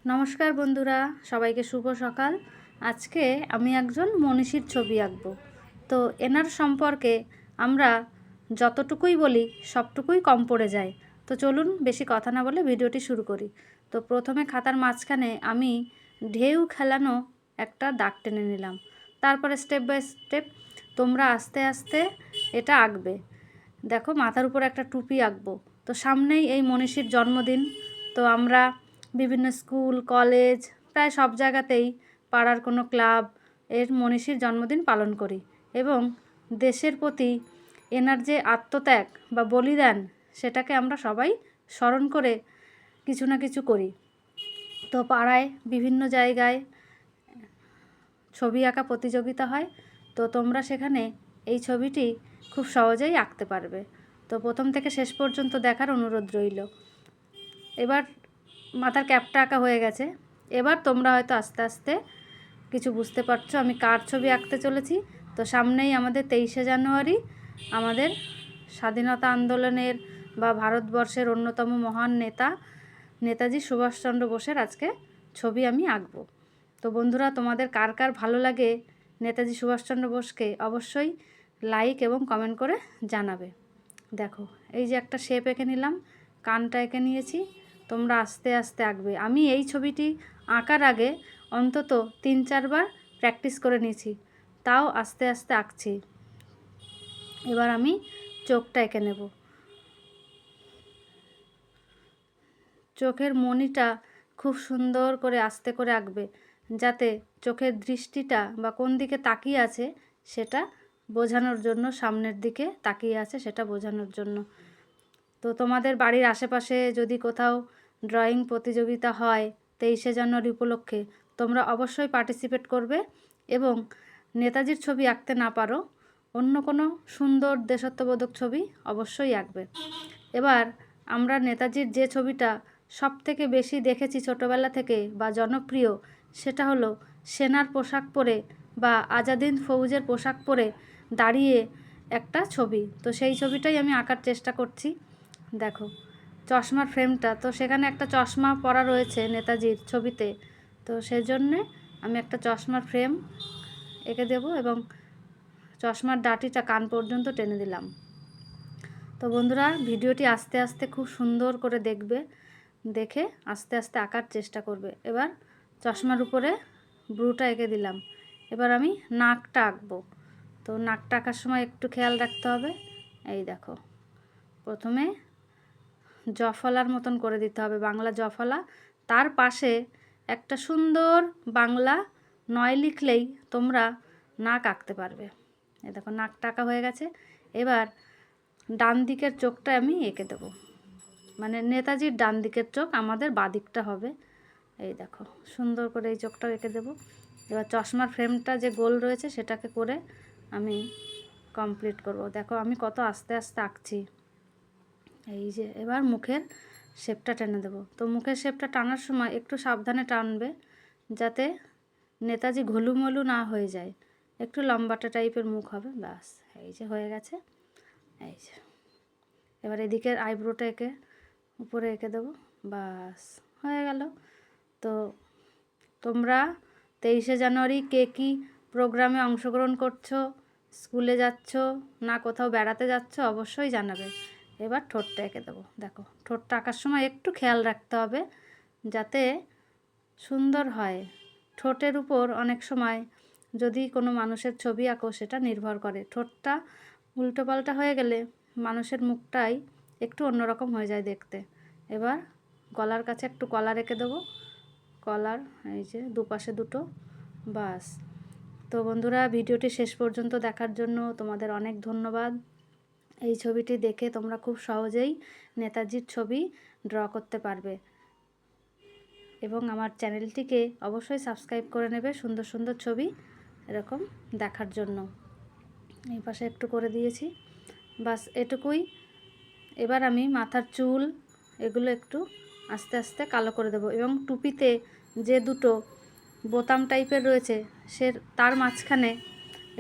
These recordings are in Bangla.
নমস্কার বন্ধুরা, সবাইকে শুভ সকাল। আজকে আমি একজন মনীষীর ছবি আঁকবো। তো এনার সম্পর্কে আমরা যতটুকুই বলি সবটুকুই কম পড়ে যায়। তো চলুন বেশি কথা না বলে ভিডিওটি শুরু করি। তো প্রথমে খাতার মাঝখানে আমি ঢেউ খেলানো একটা দাগ টেনে নিলাম। তারপরে স্টেপ বাই স্টেপ তোমরা আস্তে আস্তে এটা আঁকবে। দেখো, মাথার উপর একটা টুপি আঁকবো। তো সামনেই এই মনীষীর জন্মদিন। তো আমরা বিভিন্ন স্কুল, কলেজ, প্রায় সব জায়গাতেই পাড়ার কোনো ক্লাব এর মনীষীর জন্মদিন পালন করি এবং দেশের প্রতি এনার যে আত্মত্যাগ বা বলিদান সেটাকে আমরা সবাই স্মরণ করে কিছু না কিছু করি। তো পাড়ায় বিভিন্ন জায়গায় ছবি আঁকা প্রতিযোগিতা হয়। তো তোমরা সেখানে এই ছবিটি খুব সহজেই আঁকতে পারবে। তো প্রথম থেকে শেষ পর্যন্ত দেখার অনুরোধ রইল। এবার মাথার ক্যাপটা আঁকা হয়ে গেছে। এবার তোমরা হয়তো আস্তে আস্তে কিছু বুঝতে পারছো আমি কার ছবি আঁকতে চলেছি। তো সামনেই আমাদের 23শে জানুয়ারি, আমাদের স্বাধীনতা আন্দোলনের বা ভারতবর্ষের অন্যতম মহান নেতা নেতাজি সুভাষচন্দ্র বোসের আজকে ছবি আমি আঁকবো। তো বন্ধুরা, তোমাদের কার কার ভালো লাগে নেতাজি সুভাষচন্দ্র বোসকে অবশ্যই লাইক এবং কমেন্ট করে জানাবে। দেখো, এই যে একটা শেপ এঁকে নিলাম, কানটা এঁকে নিয়েছি। তোমরা আস্তে আস্তে আঁকবে। আমি এই ছবিটি আঁকার আগে অন্তত 3-4 বার প্র্যাকটিস করে নিয়েছি, তাও আস্তে আস্তে আঁকছি। এবার আমি চোখটা এঁকে নেব। চোখের মণিটা খুব সুন্দর করে আস্তে করে আঁকবে, যাতে চোখের দৃষ্টিটা বা কোন দিকে তাকিয়ে আছে সেটা বোঝানোর জন্য, সামনের দিকে তাকিয়ে আছে সেটা বোঝানোর জন্য। তো তোমাদের বাড়ির আশেপাশে যদি কোথাও ড্রয়িং প্রতিযোগিতা হয় 23শে জানুয়ারি উপলক্ষে, তোমরা অবশ্যই পার্টিসিপেট করবে এবং নেতাজির ছবি আঁকতে না পারো, অন্য কোনো সুন্দর দেশাত্মবোধক ছবি অবশ্যই আঁকবে। এবার আমরা নেতাজির যে ছবিটা সব থেকে বেশি দেখেছি ছোটোবেলা থেকে বা জনপ্রিয়, সেটা হলো সেনার পোশাক পরে বা আজাদিন ফৌজের পোশাক পরে দাঁড়িয়ে একটা ছবি। তো সেই ছবিটাই আমি আঁকার চেষ্টা করছি। দেখো, চশমার ফ্রেমটা, তো সেখানে একটা চশমা পরা রয়েছে নেতাজির ছবিতে। তো সেই জন্যে আমি একটা চশমার ফ্রেম এঁকে দেব এবং চশমার ডাটিটা কান পর্যন্ত টেনে দিলাম। তো বন্ধুরা, ভিডিওটি আস্তে আস্তে খুব সুন্দর করে দেখবে, দেখে আস্তে আস্তে আঁকার চেষ্টা করবে। এবার চশমার উপরে ব্রুটা এঁকে দিলাম। এবার আমি নাকটা আঁকবো। তো নাকটা আঁকার সময় একটু খেয়াল রাখতে হবে। এই দেখো, প্রথমে জফলার মতন করে দিতে হবে, বাংলা জফলা। তার পাশে একটা সুন্দর বাংলা নয় লিখলেই তোমরা নাক আঁকতে পারবে। এই দেখো, নাকটা আঁকা হয়ে গেছে। এবার ডান দিকের চোখটা আমি এঁকে দেবো, মানে নেতাজির ডান দিকের চোখ, আমাদের বাঁ দিকটা হবে। এই দেখো, সুন্দর করে এই চোখটাও এঁকে দেবো। এবার চশমার ফ্রেমটা যে গোল রয়েছে সেটাকে করে আমি কমপ্লিট করব। দেখো আমি কত আস্তে আস্তে আঁকছি। এই যে এবার মুখের শেপটা টেনে দেবো। তো মুখের শেপটা টানার সময় একটু সাবধানে টানবে, যাতে নেতাজি ঘুলুমলু না হয়ে যায়। একটু লম্বাটা টাইপের মুখ হবে, ব্যাস। এই যে হয়ে গেছে। এই যে এবার এদিকের আইব্রোটা এঁকে উপরে এঁকে দেবো, বাস হয়ে গেল। তো তোমরা 23শে জানুয়ারি কে কী প্রোগ্রামে অংশগ্রহণ করছো, স্কুলে যাচ্ছ না কোথাও বেড়াতে যাচ্ছ, অবশ্যই জানাবে। এবার ঠোঁটটা এঁকে দেবো। দেখো, ঠোঁটটা আঁকার সময় একটু খেয়াল রাখতে হবে যাতে সুন্দর হয়। ঠোঁটের উপর অনেক সময় যদি কোনো মানুষের ছবি আঁকো সেটা নির্ভর করে। ঠোঁটটা উল্টোপাল্টা হয়ে গেলে মানুষের মুখটাই একটু অন্যরকম হয়ে যায় দেখতে। এবার গলার কাছে একটু কলার এঁকে দেবো, কলার এই যে দুপাশে দুটো, বাস। তো বন্ধুরা, ভিডিওটি শেষ পর্যন্ত দেখার জন্য তোমাদের অনেক ধন্যবাদ। এই ছবিটি দেখে তোমরা খুব সহজেই নেতাজির ছবি ড্র করতে পারবে এবং আমার চ্যানেলটিকে অবশ্যই সাবস্ক্রাইব করে নেবে সুন্দর সুন্দর ছবি এরকম দেখার জন্য। এই পাশে একটু করে দিয়েছি, বাস এটুকুই। এবার আমি মাথার চুল এগুলো একটু আস্তে আস্তে কালো করে দেবো এবং টুপিতে যে দুটো বোতাম টাইপের রয়েছে তার মাঝখানে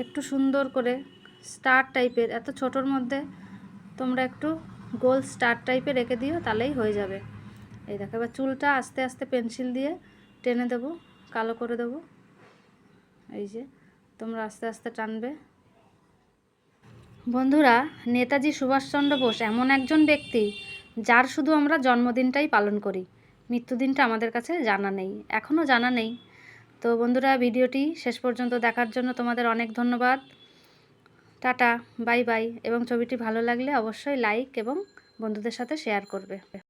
একটু সুন্দর করে স্টার টাইপের, এত ছোটোর মধ্যে তোমরা একটু গোল স্টার টাইপের রেখে দিও, তাহলেই হয়ে যাবে। এই দেখো, এবার চুলটা আস্তে আস্তে পেন্সিল দিয়ে টেনে দেবো, কালো করে দেবো। এই যে তোমরা আস্তে আস্তে টানবে। বন্ধুরা, নেতাজি সুভাষচন্দ্র বোস এমন একজন ব্যক্তি যার শুধু আমরা জন্মদিনটাই পালন করি, মৃত্যুদিনটা আমাদের কাছে জানা নেই, এখনও জানা নেই। তো বন্ধুরা, ভিডিওটি শেষ পর্যন্ত দেখার জন্য তোমাদের অনেক ধন্যবাদ। Tata, bye bye. এবং ছবিটি ভালো লাগলে অবশ্যই লাইক এবং বন্ধুদের সাথে শেয়ার করবে।